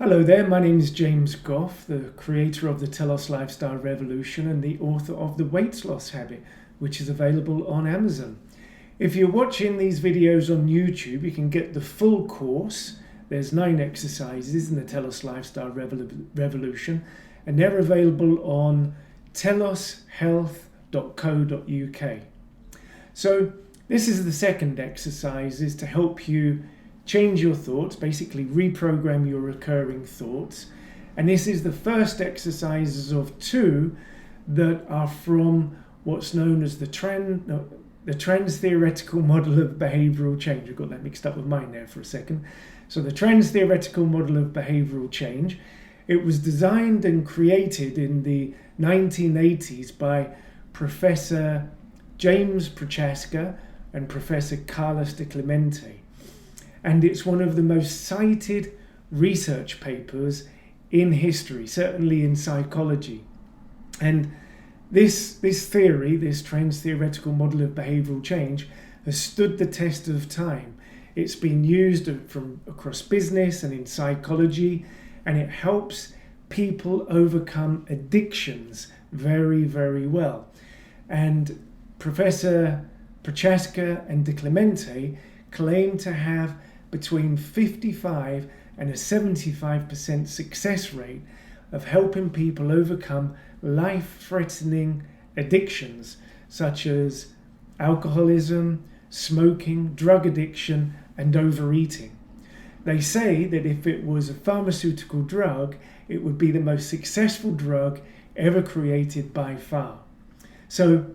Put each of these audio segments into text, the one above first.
Hello there, my name is James Goff, the creator of the Telos Lifestyle Revolution and the author of The Weight Loss Habit, which is available on Amazon. If you're watching these videos on YouTube, you can get the full course. There's 9 exercises in the Telos Lifestyle Revolution, and they're available on teloshealth.co.uk. So this is the second exercise, is to help you change your thoughts, basically reprogram your recurring thoughts. And this is the first exercises of 2 that are from what's known as the Transtheoretical model of behavioural change. I got that mixed up with mine there for a second. So the Transtheoretical model of behavioural change, it was designed and created in the 1980s by Professor James Prochaska and Professor Telos DiClemente. And it's one of the most cited research papers in history, certainly in psychology. And this theory, this Transtheoretical model of behavioural change, has stood the test of time. It's been used from across business and in psychology, and it helps people overcome addictions very, very well. And Professor Prochaska and DiClemente claim to have between 55 and a 75% success rate of helping people overcome life-threatening addictions such as alcoholism, smoking, drug addiction, and overeating. They say that if it was a pharmaceutical drug, it would be the most successful drug ever created by far. So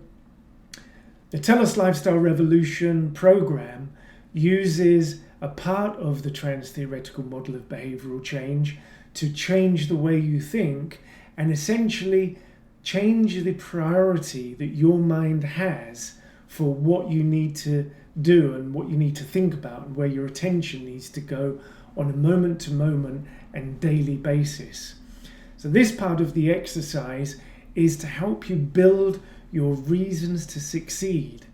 the Telos Lifestyle Revolution program uses a part of the Transtheoretical model of behavioural change to change the way you think and essentially change the priority that your mind has for what you need to do and what you need to think about and where your attention needs to go on a moment-to-moment and daily basis. So this part of the exercise is to help you build your reasons to succeed.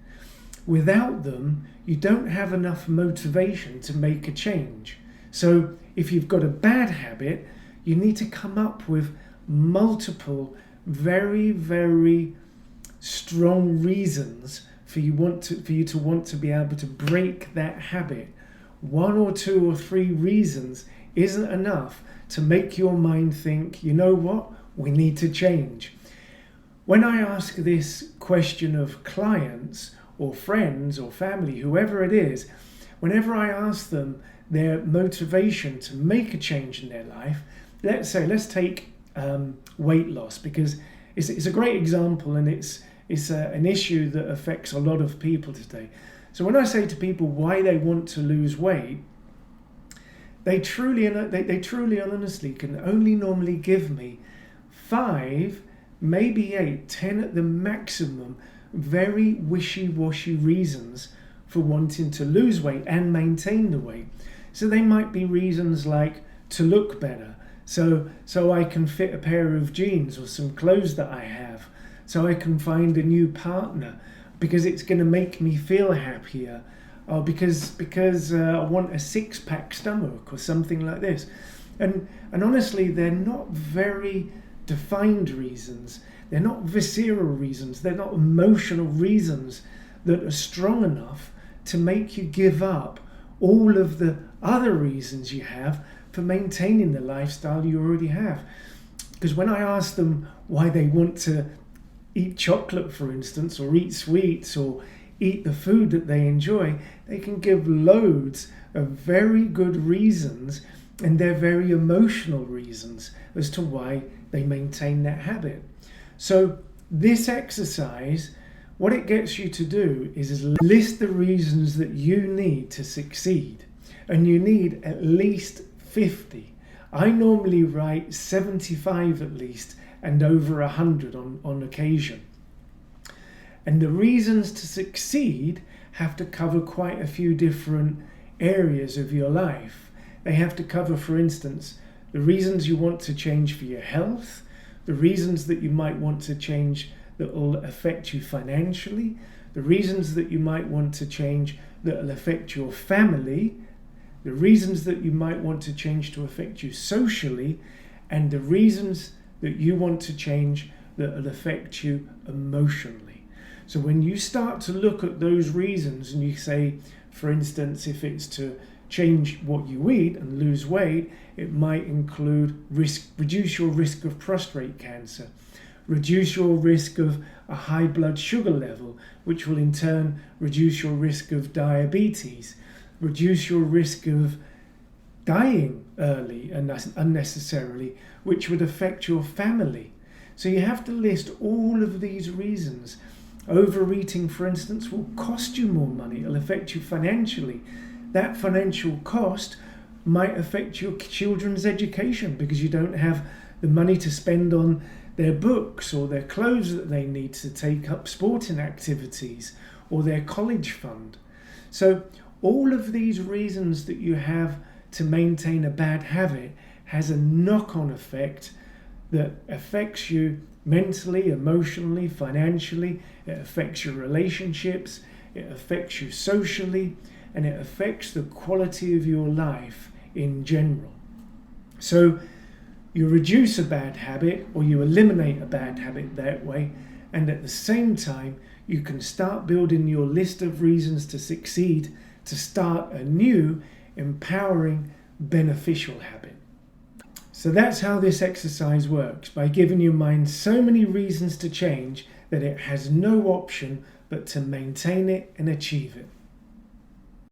Without them, you don't have enough motivation to make a change. So if you've got a bad habit, you need to come up with multiple very, very strong reasons for you to want to be able to break that habit. 1 or 2 or 3 reasons isn't enough to make your mind think, you know what, we need to change. When I ask this question of clients or friends or family, whoever it is, whenever I ask them their motivation to make a change in their life, let's take weight loss, because it's a great example, and it's an issue that affects a lot of people today. So when I say to people why they want to lose weight, they truly and honestly can only normally give me 5, maybe 8, 10 at the maximum very wishy-washy reasons for wanting to lose weight and maintain the weight. So they might be reasons like to look better, so I can fit a pair of jeans or some clothes that I have, so I can find a new partner because it's going to make me feel happier, or because I want a 6-pack stomach or something like this. And honestly, they're not very defined reasons. They're not visceral reasons. They're not emotional reasons that are strong enough to make you give up all of the other reasons you have for maintaining the lifestyle you already have. Because when I ask them why they want to eat chocolate, for instance, or eat sweets, or eat the food that they enjoy, they can give loads of very good reasons, and they're very emotional reasons as to why they maintain that habit. So this exercise, what it gets you to do is list the reasons that you need to succeed. And you need at least 50. I normally write 75 at least, and over 100 on occasion. And the reasons to succeed have to cover quite a few different areas of your life. They have to cover, for instance, the reasons you want to change for your health, the reasons that you might want to change that will affect you financially, the reasons that you might want to change that will affect your family, the reasons that you might want to change to affect you socially, and the reasons that you want to change that will affect you emotionally. So when you start to look at those reasons and you say, for instance, if it's to change what you eat and lose weight, it might include reduce your risk of prostate cancer, reduce your risk of a high blood sugar level, which will in turn reduce your risk of diabetes, reduce your risk of dying early and unnecessarily, which would affect your family. So you have to list all of these reasons. Overeating, for instance, will cost you more money. It'll affect you financially. That financial cost might affect your children's education because you don't have the money to spend on their books or their clothes that they need to take up sporting activities or their college fund. So all of these reasons that you have to maintain a bad habit has a knock-on effect that affects you mentally, emotionally, financially. It affects your relationships, it affects you socially, and it affects the quality of your life in general. So you reduce a bad habit or you eliminate a bad habit that way, and at the same time you can start building your list of reasons to succeed, to start a new, empowering, beneficial habit. So that's how this exercise works, by giving your mind so many reasons to change that it has no option but to maintain it and achieve it.